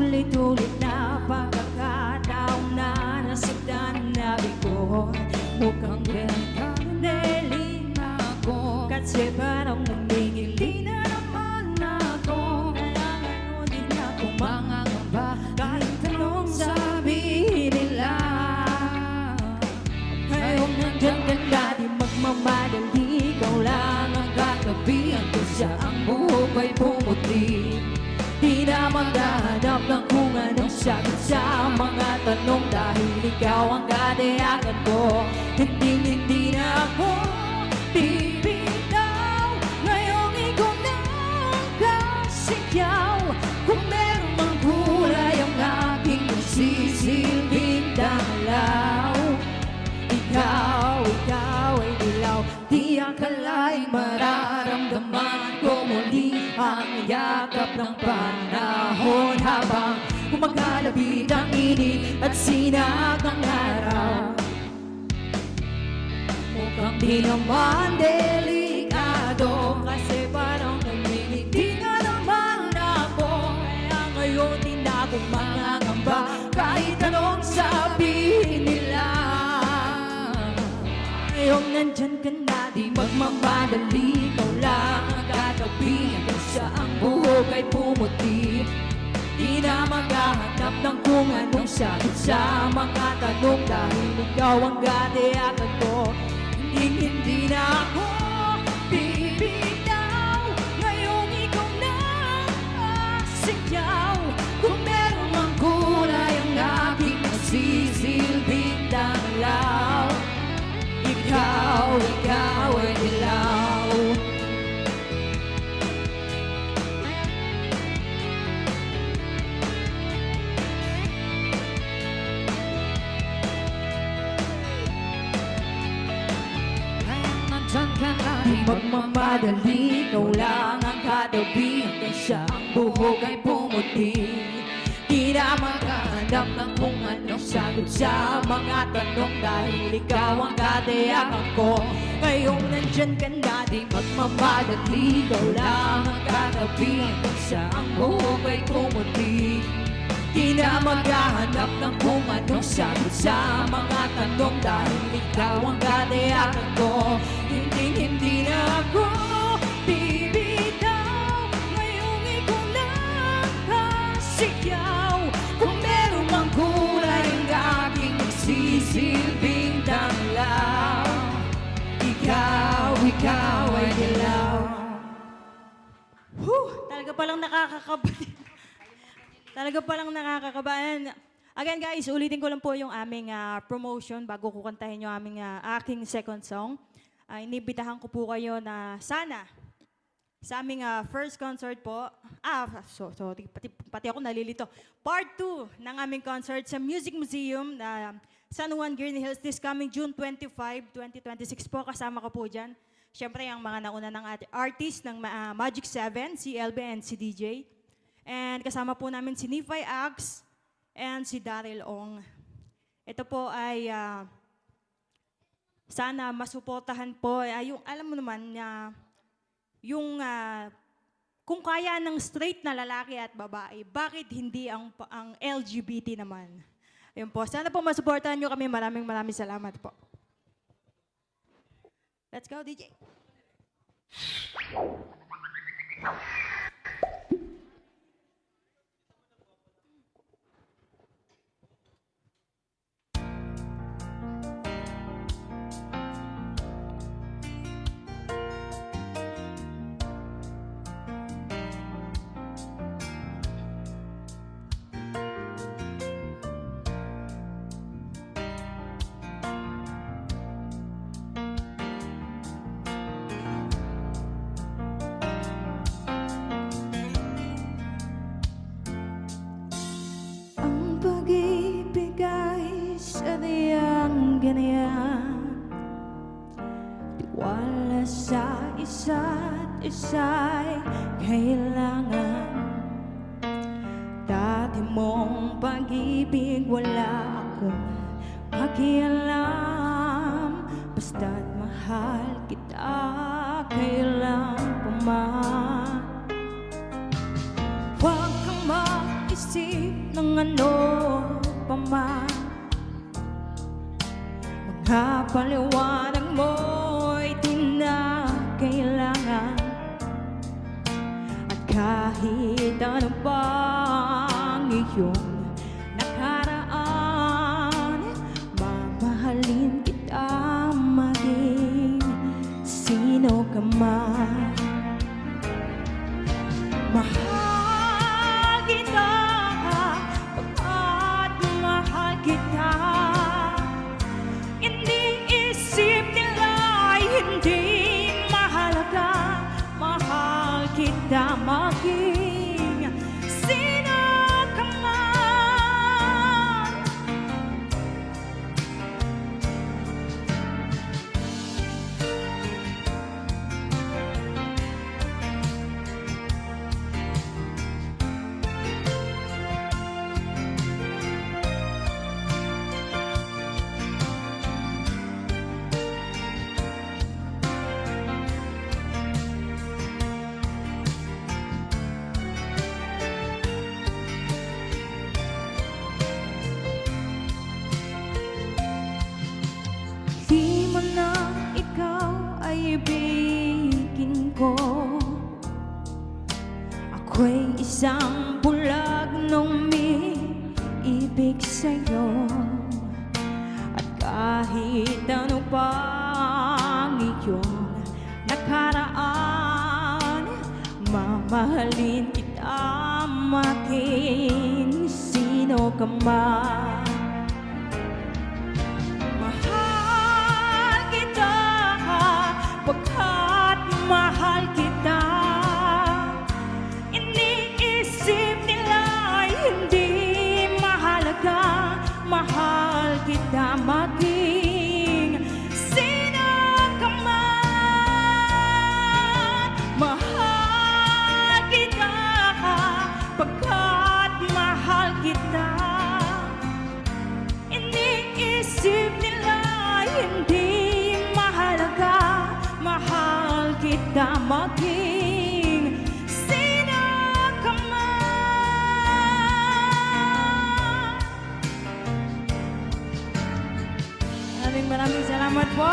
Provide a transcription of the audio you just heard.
Sulit-ulit na pagkakataon na nasaktan na bigo. Mukhang pinagkaneling ako, kasi parang namingili na naman ako. Kaya ngayon din ako mangangamba, kahit anong sabihin nila. Ngayon nandyan ka na, di magmamadali, ikaw lang ang kagabihan ko siya, ang buhok ay pumuti. Di na maghahanap ng kung anong sagot sa mga tanong, dahil ikaw ang katiyakan ko. Hindi na ako bibitaw, ngayong ikaw na ang kasiyaw. Kung meron mang kulay ang aking nagsisilbing dalaw, ikaw ay dilaw. Di akala'y mararamdaman ko muli ang yakap ng panahon, habang kumakalapit ang init at sinag ng araw. Mukhang di naman delikado, kasi parang namimiti nga naman ako. Kaya ngayon din ako mangangamba, kahit anong sabihin nila. Ngayong nandyan ka na, di magmamadali, ikaw lang ang katabihan ko siya, ang buhok ay pumuti. Di na maghahanap ng kung anong sagot sa mga tanong, dahil ikaw ang katiyakan ko. Hindi na ako bibitaw, ngayong ikaw na ang sigaw. Kung meron mang kulay ang aking nagsisilbing dalaw, ikaw ay dilaw. Nandyan ka na, di magmamadali, ikaw lang ang katabi, hanggang siya ang buhok ay pumuti. Di na maghahanap ng kung anong sagot sa mga tanong, dahil ikaw ang katiyakan ko. Ngayong nandyan ka na, di magmamadali, ikaw lang ang katabi, hanggang siya ang buhok ay pumuti. Di na maghahanap ng kung anong sagot sa mga tanong, dahil ikaw ang katiyakan ko. Hindi na ako bibitaw, ngayong ikaw lang kasiyaw. Kung meron mang kulay ang aking nagsisilbing dalaw, ikaw ay dilaw. Talaga palang nakakakaba. Talaga palang nakakakabahan. Again guys, ulitin ko lang po yung aming promotion bago ko kantahin yung aking second song. Inibitahan ko po kayo na sana sa aming first concert po, sorry, pati ako nalilito. Part 2 ng aming concert sa Music Museum na San Juan, Green Hills this coming June 25, 2026 po. Kasama ko po dyan. Siyempre, ang mga nauna ng artist ng Magic 7, si LB and si DJ. And kasama po namin si Nify Axe and si Daryl Ong. Ito po ay sana masuportahan po. Yung, alam mo naman, yung kung kaya ng straight na lalaki at babae, bakit hindi ang LGBT naman? Ayun po. Sana po masuportahan nyo kami. Maraming salamat po. Let's go, DJ. ganyan. Tiwala sa isa't isa'y kailangan. Dati mong pag-ibig wala akong pakialam. Basta't mahal kita kailan pa man. Huwag kang mag isip ng ano pa man. Mga paliwanag mo'y di na kailangan. At kahit ano pang iyong nakaraan, mamahalin kita maging sino ka man. Mahal kita pagkat mahal kita. Hindi isip nila'y hindi mahalaga. Mahal kita maging sino ka man. Di mo na ikaw ay ibigin ko. Ako'y isang bulag nung may ibig sa'yo. At kahit ano pang iyong nakaraan, mamahalin kita maging sino ka man. Mahal kita pagkat mahal kita. Iniisip nila'y hindi mahalaga. Mahal kita maging sino ka man. Mahal kita pagkat mahal kita. Iniisip nila'y hindi mahalaga. Mahal kita maging sino ka man. Maraming salamat po.